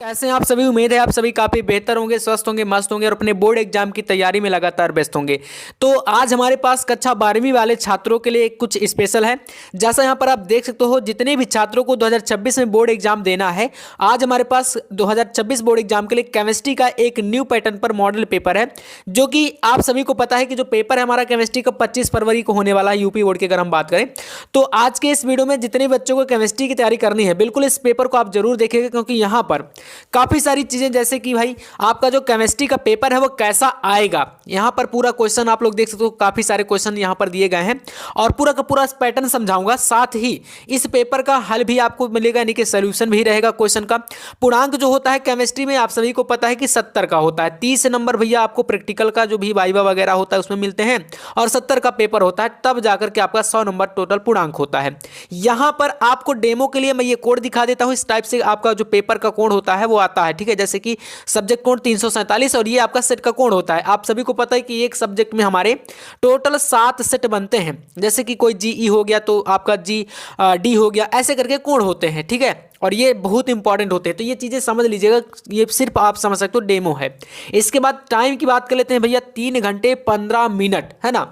कैसे हैं आप सभी। उम्मीद है आप सभी काफी बेहतर होंगे, स्वस्थ होंगे, मस्त होंगे और अपने बोर्ड एग्जाम की तैयारी में लगातार व्यस्त होंगे। तो आज हमारे पास कक्षा 12वीं वाले छात्रों के लिए कुछ स्पेशल है। जैसा यहां पर आप देख सकते हो, जितने भी छात्रों को 2026 में बोर्ड एग्जाम देना है, आज हमारे पास 2026 बोर्ड एग्जाम के लिए केमिस्ट्री का एक न्यू पैटर्न पर मॉडल पेपर है, जो कि आप सभी को पता है कि जो पेपर है हमारा केमिस्ट्री का 25 फरवरी को होने वाला है यूपी बोर्ड की। अगर हम बात करें तो आज के इस वीडियो में जितने बच्चों को केमिस्ट्री की तैयारी करनी है, बिल्कुल इस पेपर को आप जरूर देखेंगे, क्योंकि यहां पर काफी सारी चीजें, जैसे कि भाई आपका जो केमिस्ट्री का पेपर है वो कैसा आएगा, यहां पर पूरा क्वेश्चन आप लोग देख सकते हो। काफी सारे क्वेश्चन यहां पर दिए गए हैं और पूरा का पूरा पैटर्न समझाऊंगा। साथ ही इस पेपर का हल भी आपको मिलेगा, यानी कि सोल्यूशन भी रहेगा क्वेश्चन का। पूर्णांक जो होता है केमिस्ट्री में आप सभी को पता है कि 70 का होता है। 30 नंबर भैया आपको प्रैक्टिकल का जो भी वाइवा वगैरह होता है उसमें मिलते हैं और 70 का पेपर होता है, तब जाकर के आपका 100 नंबर टोटल पूर्णांक होता है। यहां पर आपको डेमो के लिए मैं ये कोड दिखा देता हूं। इस टाइप से आपका जो पेपर का कोड होता है वो आता है, ठीक है। जैसे कि सब्जेक्ट कोड 347 और ये आपका सेट का कोड होता है। आप सभी को पता है कि एक सब्जेक्ट में हमारे टोटल 7 सेट बनते हैं। जैसे कि कोई जीई हो गया तो आपका जी डी हो गया, ऐसे करके कोड होते हैं, ठीक है। और ये बहुत इंपॉर्टेंट होते हैं, तो ये चीजें समझ लीजिएगा। ये सिर्फ आप समझ सकते हो, डेमो है। इसके बाद टाइम की बात कर लेते हैं भैया। 3 घंटे 15 मिनट है ना,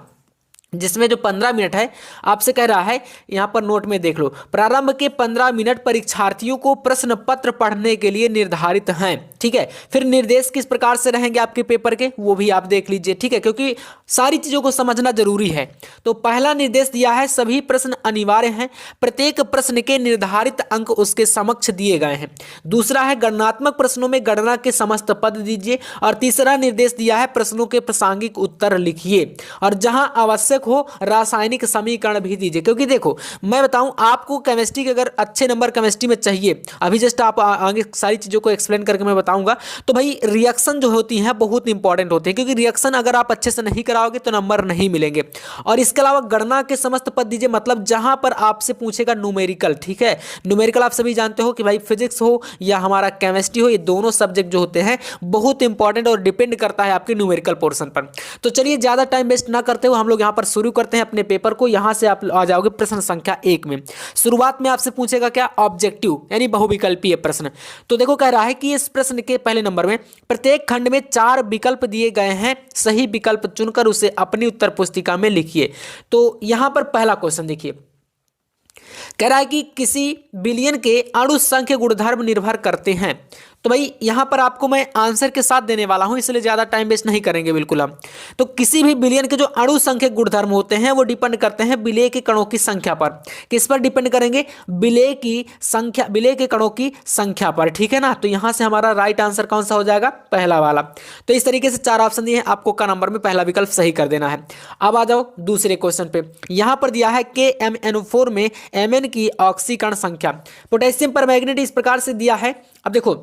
जिसमें जो 15 मिनट है आपसे कह रहा है, यहां पर नोट में देख लो, प्रारंभ के 15 मिनट परीक्षार्थियों को प्रश्न पत्र पढ़ने के लिए निर्धारित हैं, ठीक है। फिर निर्देश किस प्रकार से रहेंगे आपके पेपर के, वो भी आप देख लीजिए, ठीक है, क्योंकि सारी चीजों को समझना जरूरी है। तो पहला निर्देश दिया है, सभी प्रश्न अनिवार्य हैं, प्रत्येक प्रश्न के निर्धारित अंक उसके समक्ष दिए गए हैं। दूसरा है, गणनात्मक प्रश्नों में गणना के समस्त पद दीजिए। और तीसरा निर्देश दिया है, प्रश्नों के प्रासंगिक उत्तर लिखिए और जहां आवश्यक हो रासायनिक समीकरण भी दीजिए। क्योंकि देखो मैं बताऊं आपको, केमिस्ट्री के अगर अच्छे नंबर केमिस्ट्री में चाहिए, अभी जस्ट आप आगे सारी चीजों को एक्सप्लेन करके मैं बताऊंगा, तो भाई रिएक्शन जो होती है बहुत इंपॉर्टेंट होती है, क्योंकि रिएक्शन अगर आप अच्छे से नहीं कराओगे तो नंबर नहीं मिलेंगे। और इसके अलावा गणना के समस्त पद दीजिए, मतलब जहां पर आपसे पूछेगा न्यूमेरिकल, ठीक है। न्यूमेरिकल आप सभी जानते हो कि भाई फिजिक्स हो या हमारा केमिस्ट्री हो, ये दोनों सब्जेक्ट जो होते हैं बहुत इंपॉर्टेंट और डिपेंड करता है आपके न्यूमेरिकल पोर्शन पर। तो चलिए ज्यादा टाइम वेस्ट ना करते हुए हम लोग यहां पर शुरू करते हैं अपने पेपर को। यहां से आप आ जाओगे प्रश्न संख्या 1 में। शुरुआत में आपसे पूछेगा क्या, ऑब्जेक्टिव यानी बहुविकल्पीय प्रश्न। तो देखो कह रहा है कि इस प्रश्न के पहले नंबर में प्रत्येक खंड में 4 विकल्प दिए गए हैं, सही विकल्प चुनकर उसे अपनी उत्तर पुस्तिका में लिखिए। तो यहां पर पहला क्वेश्चन देखिए, कह रहा है कि किसी बिलियन के अणु संख्या गुणधर्म निर्भर करते हैं। तो भाई यहां पर आपको मैं आंसर के साथ देने वाला हूं, इसलिए ज्यादा टाइम वेस्ट नहीं करेंगे बिल्कुल हम। तो किसी भी बिलियन के जो अणु संख्या गुणधर्म होते हैं वो डिपेंड करते हैं विलेय के कणों की संख्या पर। किस पर डिपेंड करेंगे, विलेय की संख्या, विलेय के कणों की संख्या पर, ठीक है ना। तो यहां से हमारा राइट आंसर कौन सा हो जाएगा, पहला वाला। तो इस तरीके से 4 ऑप्शन दिए हैं, आपको का नंबर में पहला विकल्प सही कर देना है। अब आ जाओ दूसरे क्वेश्चन पे। यहां पर दिया है KMnO4 में Mn की ऑक्सीकरण संख्या। पोटेशियम पर मैग्नेट इस प्रकार से दिया है। अब देखो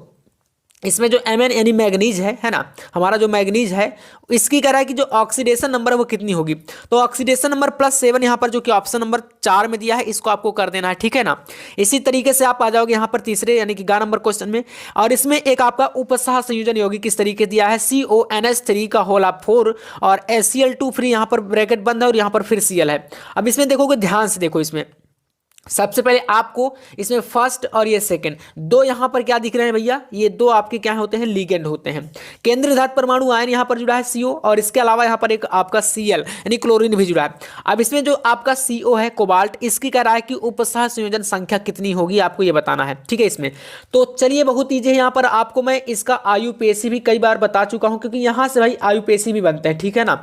इसमें जो Mn यानी मैग्नीज है ना, हमारा जो मैग्नीज है, इसकी कह रहा है कि जो ऑक्सीडेशन नंबर है वो कितनी होगी। तो ऑक्सीडेशन नंबर +7 यहां पर जो कि ऑप्शन नंबर 4 में दिया है, इसको आपको कर देना है, ठीक है ना। इसी तरीके से आप आ जाओगे यहां पर तीसरे यानी कि गा नंबर क्वेश्चन में, और इसमें एक आपका उपसह संयोजन यौगिक किस तरीके दिया है, CONH3 का होल ऑफ 4 और HCl2 फ्री, यहां पर ब्रैकेट बंद है और यहां पर फिर Cl है। अब इसमें देखोगे ध्यान से, देखो इसमें सबसे पहले आपको इसमें फर्स्ट और ये सेकंड दो यहां पर क्या दिख रहे हैं भैया, ये दो आपके क्या होते हैं, लिगेंड होते हैं। केंद्रीय धातु परमाणु आयन यहां पर जुड़ा है CO, और इसके अलावा यहां पर एक आपका Cl यानी क्लोरीन भी जुड़ा है। अब इसमें जो आपका CO है कोबाल्ट, इसकी कह रहा है कि उपसह संयोजन संख्या कितनी होगी, आपको ये बताना है, ठीक है। इसमें तो चलिए बहुत ईजी है। यहां पर आपको मैं इसका IUPAC भी कई बार बता चुका हूं, क्योंकि यहां से भाई IUPAC भी बनते हैं, ठीक है ना।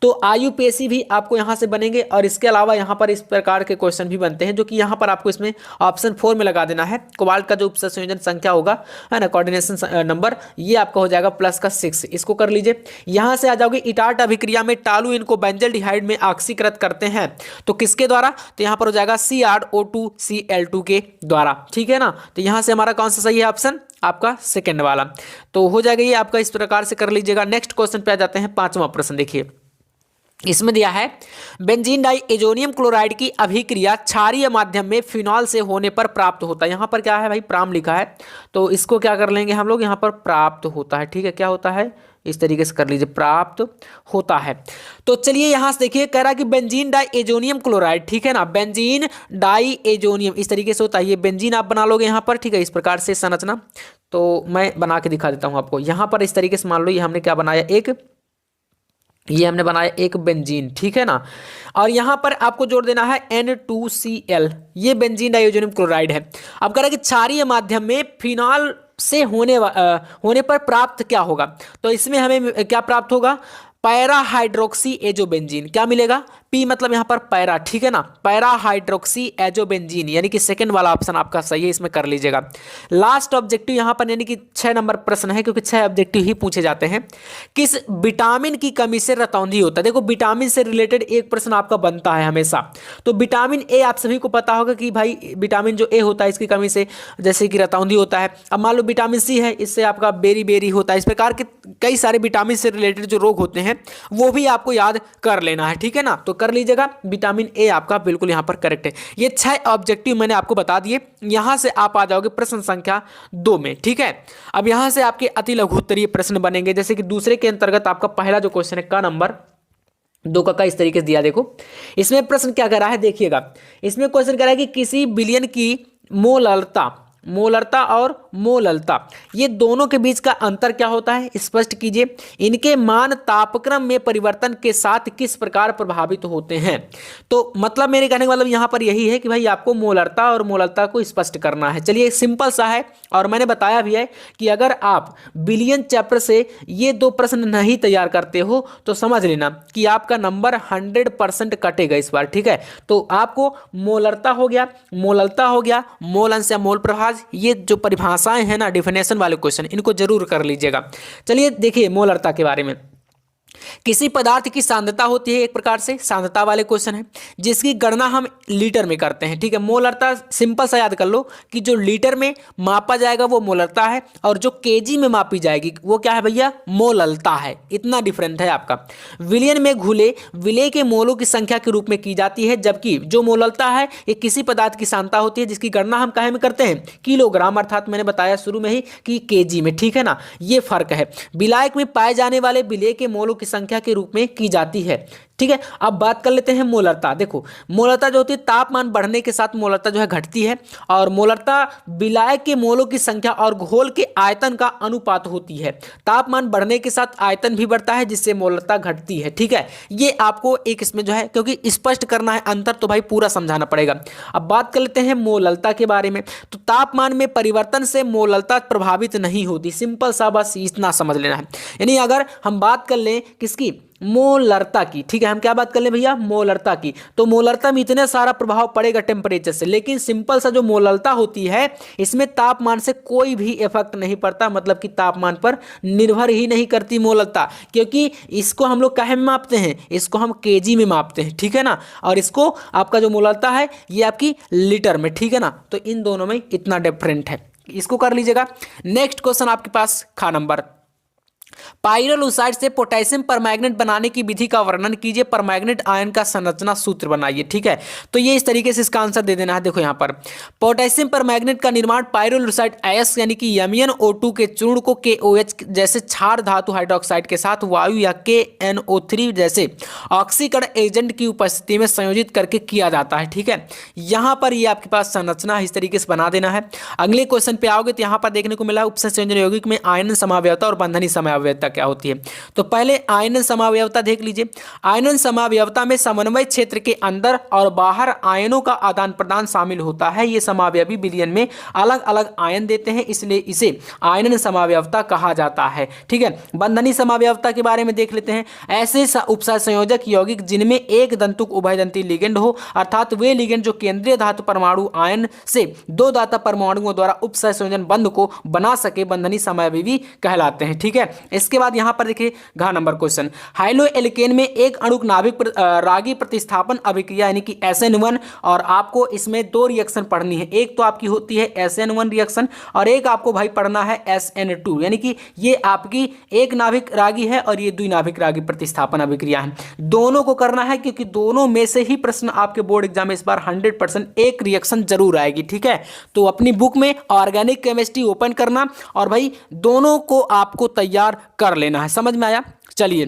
तो IUPAC भी आपको यहां से बनेंगे, और इसके अलावा यहां पर इस प्रकार के क्वेश्चन भी बनते हैं, जो कि पर आपको इसमें ऑप्शन 4 में लगा देना है। कोबाल्ट का जो उपसह संयोजन संख्या होगा है ना, कोऑर्डिनेशन नंबर, ये आपका हो जाएगा +6, इसको कर लीजिए। यहां से आ जाओगे इटार्ट अभिक्रिया में टालुइन को बेंजल्डिहाइड में ऑक्सीकृत करते हैं, तो किसके द्वारा, तो यहां पर हो जाएगा CrO2Cl2 के द्वारा, ठीक है ना। तो यहां से हमारा कौन सा सही है ऑप्शन, आपका सेकंड वाला। तो हो जाएगा ये आपका, इस प्रकार से कर लीजिएगा। नेक्स्ट क्वेश्चन पे आ जाते हैं, 5वां प्रश्न देखिए। इसमें दिया है बेंजीन डाई एजोनियम क्लोराइड की अभिक्रिया क्षारीय माध्यम में फिनॉल से होने पर प्राप्त होता है। यहां पर क्या है भाई, प्राम लिखा है, तो इसको क्या कर लेंगे हम लोग, यहां पर प्राप्त होता है, ठीक है। क्या होता है, इस तरीके से कर लीजिए, प्राप्त होता है। तो चलिए यहां से देखिए, कह रहा है कि बेंजीन डाई एजोनियम क्लोराइड, ठीक है ना, बेंजीन डाई एजोनियम इस तरीके से होता है। ये बेंजीन आप बना लोगे यहां पर, ठीक है, इस प्रकार से संरचना। तो मैं बना के दिखा देता हूँ आपको। यहाँ पर इस तरीके से मान लो ये हमने क्या बनाया, ये हमने बनाया एक बेंजीन, ठीक है ना। और यहाँ पर आपको जोड़ देना है N2Cl, ये बेंजीन डाइओजेनियम क्लोराइड है। अब कह रहा है कि क्षारीय माध्यम में फिनॉल से होने पर प्राप्त क्या होगा, तो इसमें हमें क्या प्राप्त होगा, पैरा हाइड्रोक्सी एजोबेंजीन। क्या मिलेगा, पी मतलब यहाँ पर पैरा, ठीक है ना, पैरा हाइड्रोक्सी एजोबेंजीन, यानी कि सेकंड वाला ऑप्शन आपका सही है, इसमें कर लीजिएगा। लास्ट ऑब्जेक्टिव यहाँ पर यानी कि 6 नंबर प्रश्न है, क्योंकि 6 ऑब्जेक्टिव ही पूछे जाते हैं। किस विटामिन की कमी से रतौंधी होता है। देखो विटामिन से रिलेटेड एक प्रश्न आपका बनता है हमेशा। तो विटामिन ए आप सभी को पता होगा कि भाई विटामिन जो ए होता है इसकी कमी से जैसे कि रतौंधी होता है। अब मान लो विटामिन सी है, इससे आपका बेरी बेरी होता है। इस प्रकार के कई सारे विटामिन से रिलेटेड जो रोग होते हैं वो भी आपको याद कर लेना है, ठीक है ना। तो कर लीजिएगा, विटामिन ए आपका बिल्कुल यहां पर करेक्ट है। ये 6 ऑब्जेक्टिव मैंने आपको बता दिए। यहां से आप आ जाओगे प्रश्न संख्या 2 में, ठीक है। अब यहां से आपके अति लघु उत्तरीय प्रश्न बनेंगे, जैसे कि दूसरे के अंतर्गत आपका पहला जो क्वेश्चन है का नंबर 2 का इस तरीके से दिया। देखो इसमें प्रश्न क्या कर रहा है, देखिएगा। इसमें क्वेश्चन कर रहा है कि किसी विलयन की मोलरता और मोललता, ये दोनों के बीच का अंतर क्या होता है, स्पष्ट कीजिए। इनके मान तापक्रम में परिवर्तन के साथ किस प्रकार प्रभावित होते हैं। तो मतलब मेरे कहने का मतलब यहां पर यही है कि भाई आपको मोलरता और मोललता को स्पष्ट करना है। चलिए सिंपल सा है, और मैंने बताया भी है कि अगर आप विलियन चैप्टर से ये 2 प्रश्न नहीं तैयार करते हो तो समझ लेना कि आपका नंबर 100% कटेगा इस बार, ठीक है। तो आपको मोलरता हो गया, मोललता हो गया, मोल अंश या मोल प्रभाव, ये जो परिभाषाएं हैं ना डिफिनेशन वाले क्वेश्चन, इनको जरूर कर लीजिएगा। चलिए देखिए मोलरता के बारे में। किसी पदार्थ की सांद्रता होती है एक प्रकार से सांद्रता वाले क्वेश्चन है, जिसकी गणना हम लीटर में करते हैं, ठीक है। मोलरता सिंपल सा याद कर लो कि जो लीटर में मापा जाएगा वो मोलरता है, और जो केजी में मापी जाएगी वो क्या है भैया, मोललता है। इतना डिफरेंट है आपका। विलयन में घुले विलेय के मोलों की संख्या के रूप में की जाती है, जबकि जो मोललता है ये किसी पदार्थ की सांद्रता होती है जिसकी गणना हम काहे में करते हैं, किलोग्राम, अर्थात मैंने बताया शुरू में ही कि केजी में, ठीक है ना। ये फर्क है। विलायक में पाए जाने वाले विलेय के मोलों की संख्या के रूप में की जाती है, ठीक है। अब बात कर लेते हैं मोलरता। देखो मोलरता जो होती है तापमान बढ़ने के साथ मोलरता जो है घटती है, और मोलरता विलायक के मोलों की संख्या और घोल के आयतन का अनुपात होती है। तापमान बढ़ने के साथ आयतन भी बढ़ता है जिससे मोलरता घटती है, ठीक है। ये आपको एक इसमें जो है क्योंकि स्पष्ट करना है अंतर, तो भाई पूरा समझाना पड़ेगा। अब बात कर लेते हैं मोललता के बारे में। तो तापमान में परिवर्तन से मोललता प्रभावित नहीं होती, सिंपल सा, बस इतना समझ लेना है। यानी अगर हम बात कर लें किसकी, मोलरता की, ठीक है, हम क्या बात कर लें भैया, मोलरता की, तो मोलरता में इतने सारा प्रभाव पड़ेगा टेम्परेचर से, लेकिन सिंपल सा जो मोललता होती है इसमें तापमान से कोई भी इफेक्ट नहीं पड़ता, मतलब कि तापमान पर निर्भर ही नहीं करती मोललता, क्योंकि इसको हम लोग काहे में मापते हैं, इसको हम केजी में मापते हैं, ठीक है ना। और इसको आपका जो मोललता है ये आपकी लीटर में, ठीक है ना। तो इन दोनों में इतना डिफरेंट है, इसको कर लीजिएगा। नेक्स्ट क्वेश्चन आपके पास खा नंबर, पाइरोलुसाइड से पोटेशियम परमैंगनेट बनाने की विधि का वर्णन कीजिए, परमैंगनेट आयन का संरचना सूत्र बनाइए, ठीक है। तो ये इस तरीके से इसका आंसर दे देना है। देखो यहाँ पर पोटेशियम परमैंगनेट का निर्माण पाइरोलुसाइड एस यानी कि MnO2 के चूर्ण को KOH जैसे क्षार धातु हाइड्रोक्साइड के साथ वायु या KNO3 जैसे ऑक्सीकरण एजेंट की उपस्थिति में संयोजित करके किया जाता है, ठीक है। यहाँ पर ये आपके पास संरचना इस तरीके से बना देना है। अगले क्वेश्चन पे आओगे तो यहाँ पर देखने को मिला उपसंयोजन यौगिक में आयनन समावयवता और बंधनी समावयवता क्या होती है। तो पहले आयनन समावयवता देख लीजिए। आयनन समावयवता में समन्वय क्षेत्र के अंदर और बाहर आयनों का आदान प्रदान शामिल होता है। ये समावयवी विलयन में अलग अलग आयन देते हैं, इसलिए इसे आयनन समावयवता कहा जाता है, ठीक है। बंधनी समावयवता के बारे में देख लेते हैं। ऐसे उपसंयोजक यौगिक जिनमें एक दंतुक उभयदंती लिगेंड हो, अर्थात वे लिगेंड जो केंद्रीय धातु परमाणु आयन से 2 दाता परमाणुओं द्वारा उपसंयोजन बंध को बना सके, बंधनी समावयवी कहलाते हैं, ठीक है। इसके बाद यहां पर देखिए घ नंबर क्वेश्चन, हाइलो एल्केन में एक अणुक नाभिक रागी प्रतिस्थापन अभिक्रिया यानी कि SN1, और आपको इसमें 2 रिएक्शन पढ़नी है। एक तो आपकी होती है SN1 रिएक्शन और एक आपको भाई पढ़ना है SN2, यानी कि ये आपकी एक नाभिक रागी है और ये द्विनाभिक रागी प्रतिस्थापन अभिक्रिया है। दोनों को करना है क्योंकि दोनों में से ही प्रश्न आपके बोर्ड एग्जाम में इस बार 100% एक रिएक्शन जरूर आएगी, ठीक है। तो अपनी बुक में ऑर्गेनिक केमिस्ट्री ओपन करना और भाई दोनों को आपको तैयार कर लेना है। समझ में आया? चलिए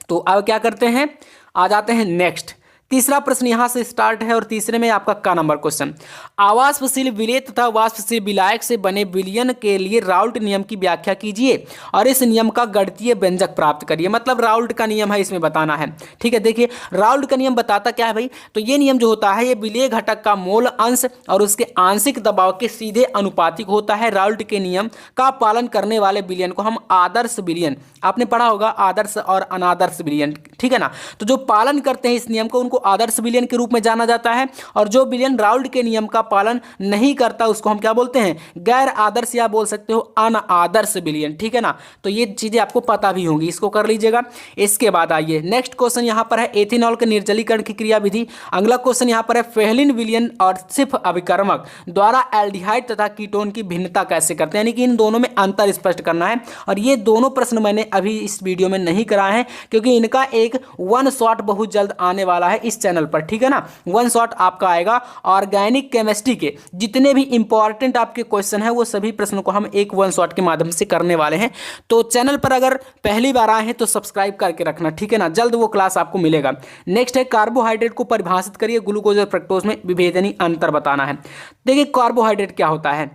तो अब क्या करते हैं, आ जाते हैं नेक्स्ट तीसरा प्रश्न यहां से स्टार्ट है और तीसरे में आपका का नंबर क्वेश्चन, आवासशील विलेय तथा वाष्पशील विलायक से बने विलयन के लिए राउल्ट नियम की व्याख्या कीजिए और इस नियम का गणितीय व्यंजक प्राप्त करिए। मतलब राउल्ट का नियम है, इसमें बताना है। ठीक है, देखिए राउल्ट का नियम बताता क्या है भाई, तो ये नियम जो होता है ये विलेय घटक का मोल अंश और उसके आंशिक दबाव के सीधे अनुपातिक होता है। राउल्ट के नियम का पालन करने वाले विलयन को हम आदर्श विलयन, आपने पढ़ा होगा आदर्श और अनादर्श विलयन, ठीक है ना। तो जो पालन करते हैं इस नियम को उनको आदर्श विलयन के रूप में जाना जाता है और जो विलयन राउल्ट के नियम का पालन नहीं करता उसको हम क्या बोलते हैं, गैर आदर्श या बोल सकते हो अनादर्श विलयन। ठीक है ना, तो ये चीजें आपको पता भी होंगी, इसको कर लीजिएगा। इसके बाद आइए नेक्स्ट क्वेश्चन यहां पर है एथेनॉल के निर्जलीकरण की क्रियाविधि। अगला क्वेश्चन यहां पर है फेहलिन विलयन और सिर्फ अभिकर्मक द्वारा एल्डिहाइड तथा कीटोन की भिन्नता कैसे करते हैं, यानी कि इन दोनों में अंतर स्पष्ट करना है। और ये दोनों प्रश्न मैंने अभी इस वीडियो में नहीं कराए हैं क्योंकि इनका एक वन शॉट बहुत जल्द आने वाला है इस चैनल पर। ठीक है ना, वन शॉट आपका आएगा। ऑर्गेनिक केमिस्ट्री के जितने भी इंपॉर्टेंट आपके क्वेश्चन है वो सभी प्रश्नों को हम एक वन शॉट के माध्यम से करने वाले हैं। तो चैनल पर अगर पहली बार आए हैं तो सब्सक्राइब करके रखना, ठीक है ना, जल्द वो क्लास आपको मिलेगा। नेक्स्ट है कार्बोहाइड्रेट को परिभाषित करिए, ग्लूकोज और फ्रक्टोज में विभेदनीय अंतर बताना है। देखिए कार्बोहाइड्रेट क्या होता है,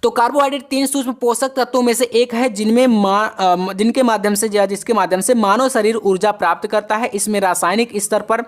तो कार्बोहाइड्रेट 3 सूक्ष्म पोषक तत्वों में से एक है जिनके माध्यम से या जिसके माध्यम से मानव शरीर ऊर्जा प्राप्त करता है। इसमें रासायनिक स्तर पर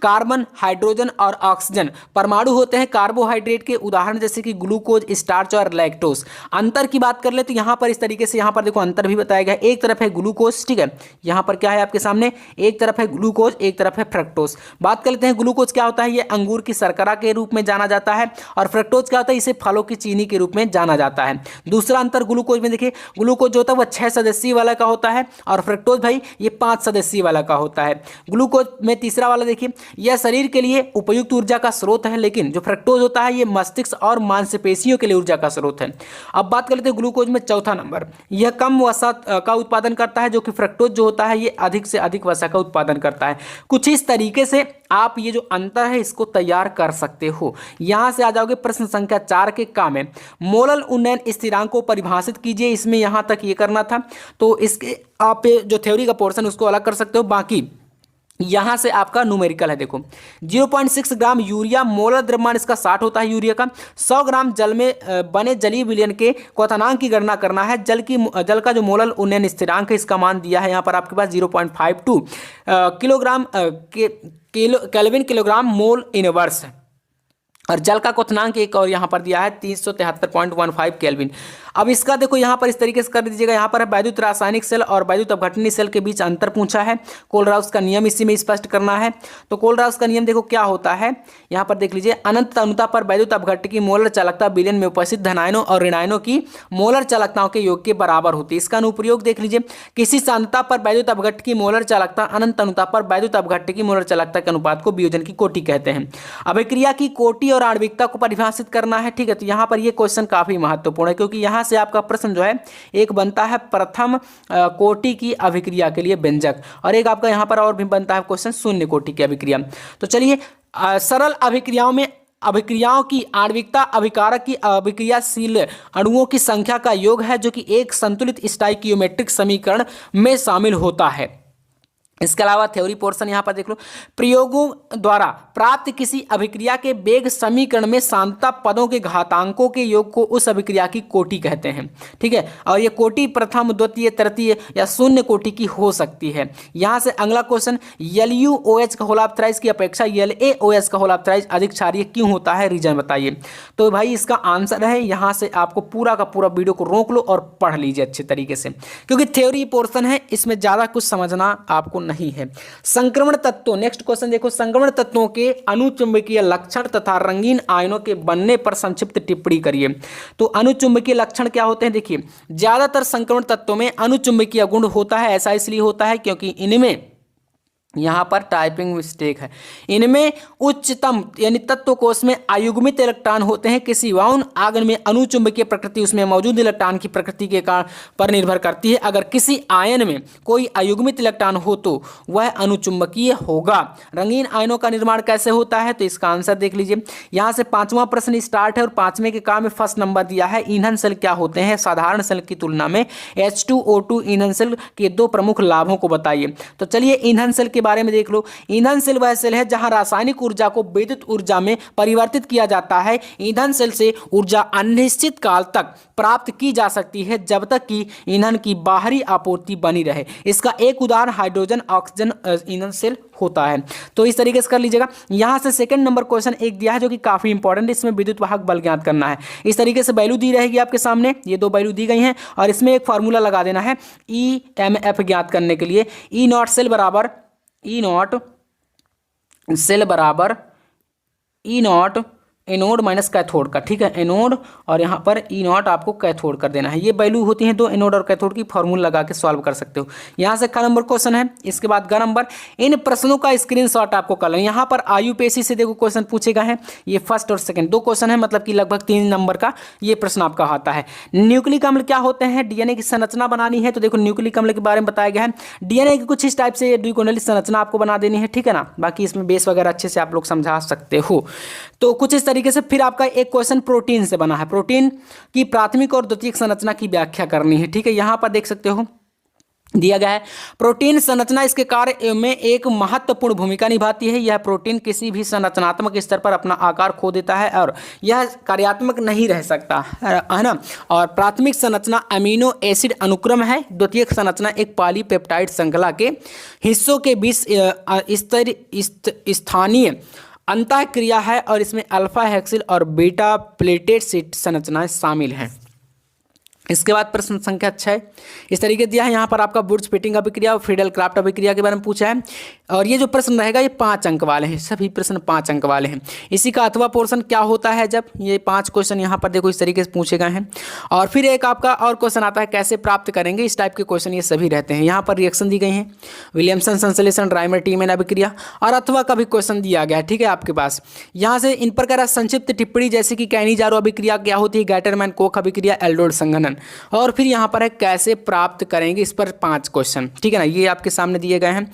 कार्बन, हाइड्रोजन और ऑक्सीजन परमाणु होते हैं। कार्बोहाइड्रेट के उदाहरण जैसे कि ग्लूकोज, स्टार्च और लैक्टोज। अंतर की बात कर ले तो यहाँ पर इस तरीके से यहाँ पर देखो अंतर भी बताया गया। एक तरफ है ग्लूकोज, ठीक है, यहाँ पर क्या है आपके सामने, एक तरफ है ग्लूकोज, एक तरफ है फ्रक्टोज। बात कर लेते हैं ग्लूकोज क्या होता है, ये अंगूर की शर्करा के रूप में जाना जाता है और फ्रक्टोज क्या होता है, इसे फलों की चीनी के रूप में जाना जाता है। दूसरा अंतर ग्लूकोज में देखिए, ग्लूकोज जो होता है वह 6 सदस्यीय वाला का होता है और फ्रक्टोज भाई ये 5 सदस्यीय वाला का होता है। ग्लूकोज में तीसरा वाला देखिए, यह शरीर के लिए उपयुक्त ऊर्जा का स्रोत है, लेकिन जो फ्रक्टोज होता है ये मस्तिष्क और मांसपेशियों के लिए ऊर्जा का स्रोत है। अब बात कर लेते हैं ग्लूकोज में चौथा नंबर, यह कम वसा का उत्पादन करता है, जो कि फ्रक्टोज जो होता है ये अधिक से अधिक वसा का उत्पादन करता है। कुछ इस तरीके से आप ये जो अंतर है इसको तैयार कर सकते हो। यहां से आ जाओगे प्रश्न संख्या 4 के का में, मोलल उन्नयन स्थिरांक को परिभाषित कीजिए। इसमें यहां तक ये करना था, तो इसके आप जो थ्योरी का पोर्शन उसको अलग कर सकते हो। बाकी यहां से आपका न्यूमेरिकल है, देखो 0.6 ग्राम यूरिया, मोलर द्रव्यमान इसका 60 होता है यूरिया का। 100 ग्राम जल में बने जलीय विलयन के क्वथनांक की गणना करना है। जल का जो मोलर उन्नयन स्थिरांक है इसका मान दिया है यहाँ पर आपके पास 0.52 kilogram kelvin kilogram mole inverse है। और जल का क्वथनांक एक और यहाँ पर दिया है 373.15 केल्विन। अब इसका देखो यहाँ पर इस तरीके से कर दीजिएगा। यहाँ पर वैद्युत रासायनिक सेल और वैद्युत अपघटनीय सेल के बीच अंतर पूछा है। कोलराउस का नियम इसी में स्पष्ट करना है। तो कोलराउस का नियम देखो क्या होता है, यहाँ पर देख लीजिए, अनंत अनुता पर वैद्युत अपघट्य की मोलर चालकता विलयन में उपस्थित धनायनों और ऋणायनों की मोलर चालकताओं के योग के बराबर होती है। इसका अनुप्रयोग देख लीजिए, किसी सांद्रता पर वैद्युत अपघट्य की मोलर चालकता अनंत अनुता पर वैद्युत अपघट्य की मोलर चालकता के अनुपात को वियोजन की कोटि कहते हैं। अभिक्रिया की कोटि और आणविकता को परिभाषित करना है, ठीक है। तो यहाँ पर ये क्वेश्चन काफी महत्वपूर्ण है क्योंकि यहाँ से आपका प्रश्न जो है एक बनता है प्रथम कोटि की अभिक्रिया के लिए व्यंजक, और एक आपका यहाँ पर और भी बनता है क्वेश्चन शून्य कोटि की अभिक्रिया। तो चलिए सरल अभिक्रियाओं में अभिक्रियाओं की आणविकता अभिकारक की अभिक्रियाशील अणुओं की संख्या का योग है, जो कि एक संतुलित स्टोइकियोमेट्रिक समीकरण में शामिल होता है। इसके अलावा थ्योरी पोर्शन यहाँ पर देख लो, प्रयोगों द्वारा प्राप्त किसी अभिक्रिया के वेग समीकरण में सांद्रता पदों के घातांकों के योग को उस अभिक्रिया की कोटि कहते हैं, ठीक है। और ये कोटि प्रथम, द्वितीय, तृतीय या शून्य कोटि की हो सकती है। यहाँ से अगला क्वेश्चन, LuOH का होलाप्थराइज की अपेक्षा LaOH का होलाप्थराइज अधिक क्षारीय क्यों होता है, रीजन बताइए। तो भाई इसका आंसर है, यहाँ से आपको पूरा का पूरा वीडियो को रोक लो और पढ़ लीजिए अच्छे तरीके से, क्योंकि थ्योरी पोर्शन है, इसमें ज़्यादा कुछ समझना आपको नहीं है। संक्रमण तत्वों, नेक्स्ट क्वेश्चन देखो, संक्रमण तत्वों के अनुचुंबकीय लक्षण तथा रंगीन आयनों के बनने पर संक्षिप्त टिप्पणी करिए। तो अनुचुंबकीय लक्षण क्या होते हैं, देखिए ज्यादातर संक्रमण तत्वों में अनुचुंबकीय गुण होता है। ऐसा इसलिए होता है क्योंकि इनमें, यहाँ पर टाइपिंग मिस्टेक है, इनमें उच्चतम यानी तत्व कोष में अयुग्मित इलेक्ट्रॉन होते हैं। किसी वाउन आगन में अनुचुंबकीय प्रकृति उसमें मौजूद इलेक्ट्रॉन की प्रकृति के कारण पर निर्भर करती है। अगर किसी आयन में कोई अयुग्मित इलेक्ट्रॉन हो तो वह अनुचुंबकीय होगा। रंगीन आयनों का निर्माण कैसे होता है, तो इसका आंसर देख लीजिए। यहाँ से 5वां प्रश्न स्टार्ट है और 5वें के काम में फर्स्ट नंबर दिया है, ईंधन सेल क्या होते हैं, साधारण सेल की तुलना में H2O2 ईंधन सेल के 2 प्रमुख लाभों को बताइए। तो चलिए ईंधन सेल के बारे में देख लो। ईंधन सेल वह सेल है जहां रासायनिक ऊर्जा को विद्युत ऊर्जा में परिवर्तित किया जाता है। ईंधन सेल से ऊर्जा अनिश्चित काल तक प्राप्त की जा सकती है जब तक कि ईंधन की बाहरी आपूर्ति बनी रहे। इसका एक उदाहरण हाइड्रोजन ऑक्सीजन ईंधन सेल होता है। तो इस तरीके से कर लीजिएगा। यहां से सेकंड नंबर क्वेश्चन एक दिया है जो कि काफी इंपॉर्टेंट है, इसमें विद्युत वाहक बल ज्ञात करना है। इस तरीके से वैल्यू दी रहेगी आपके सामने, ये दो वैल्यू दी गई हैं और इसमें एक फार्मूला लगा देना है EMF ज्ञात करने के लिए। ई नॉट सेल बराबर ई नॉट एनोड माइनस कैथोड का, ठीक है, एनोड और यहाँ पर ई नॉट आपको कैथोड कर देना है। ये वैल्यू होती है दो एनोड और कैथोड की, फॉर्मूला लगा के सॉल्व कर सकते हो। यहाँ से का नंबर क्वेश्चन है। इसके बाद ग नंबर, इन प्रश्नों का स्क्रीनशॉट आपको कर लेना। यहाँ पर IUPAC से देखो क्वेश्चन पूछेगा है, ये फर्स्ट और सेकंड दो क्वेश्चन है, मतलब कि लगभग 3 नंबर का ये प्रश्न आपका आता है। न्यूक्लिक अम्ल क्या होते हैं, DNA की संरचना बनानी है तो देखो न्यूक्लिक अम्ल के बारे में बताया गया है। DNA की कुछ इस टाइप से द्विकोणीय संरचना आपको बना देनी है, ठीक है ना। बाकी इसमें बेस वगैरह अच्छे से आप लोग समझा सकते हो। तो कुछ इस तरीके से फिर आपका एक क्वेश्चन प्रोटीन से बना है। प्रोटीन की प्राथमिक और द्वितीयक संरचना की व्याख्या करनी है, ठीक है। यहां पर देख सकते हो दिया गया है, प्रोटीन संरचना इसके कार्य में एक महत्वपूर्ण भूमिका निभाती है। यह प्रोटीन किसी भी संरचनात्मक स्तर पर अपना आकार खो देता है और यह कार्यात्मक नहीं रह सकता है ना। और प्राथमिक संरचना अमीनो एसिड अनुक्रम है। द्वितीयक संरचना एक पॉलीपेप्टाइड श्रृंखला के हिस्सों के बीच स्थानीय अंतःक्रिया है और इसमें अल्फा हेक्सिल और बीटा प्लेटेट संरचनाएं शामिल हैं। इसके बाद प्रश्न संख्या 6 इस तरीके दिया है। यहाँ पर आपका बुर्ज फिटिंग अभिक्रिया और फ्रीडल क्राफ्ट अभिक्रिया के बारे में पूछा है और ये जो प्रश्न रहेगा ये 5 अंक वाले हैं, सभी प्रश्न 5 अंक वाले हैं। इसी का अथवा पोर्शन क्या होता है, जब ये 5 क्वेश्चन यहाँ पर देखो इस तरीके से पूछे गए हैं। और फिर एक आपका और क्वेश्चन आता है कैसे प्राप्त करेंगे, इस टाइप के क्वेश्चन ये सभी रहते हैं। यहाँ पर रिएक्शन दी गई है, विलियमसन संश्लेषण, राइमर टीमैन अभिक्रिया और अथवा का भी क्वेश्चन दिया गया है, ठीक है आपके पास। यहाँ से इन प्रकार संक्षिप्त टिप्पणी जैसे कि कैनिजारो अभिक्रिया क्या होती है, गैटरमैन कोख अभिक्रिया, एल्डोर्ड संघनन, और फिर यहाँ पर है कैसे प्राप्त करेंगे, इस पर 5 क्वेश्चन, ठीक है ना, ये आपके सामने दिए गए हैं।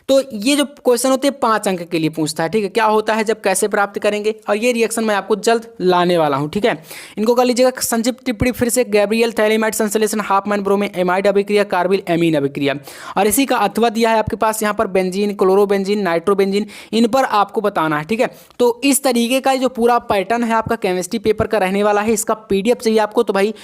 तो ये जो क्वेश्चन होते हैं 5 अंक के लिए पूछता है, ठीक है, क्या होता है जब कैसे प्राप्त करेंगे, और ये रिएक्शन मैं आपको जल्द लाने वाला हूँ, ठीक है। इनको कर लीजिएगा संक्षिप्त टिप्पणी फिर से, गैब्रियल थैलेमाइड संश्लेषण, हाफमैन ब्रोमीन एमाइड अभिक्रिया, कार्बिल एमीन अभिक्रिया, और इसी का अथवा दिया है आपके पास यहाँ पर बेंजीन, क्लोरोबेंजीन, नाइट्रोबेंजीन, इन पर आपको बताना है, ठीक है। तो इस तरीके का जो पूरा पैटर्न है आपका केमिस्ट्री पेपर का रहने वाला है। इसका PDF चाहिए आपको तो भाई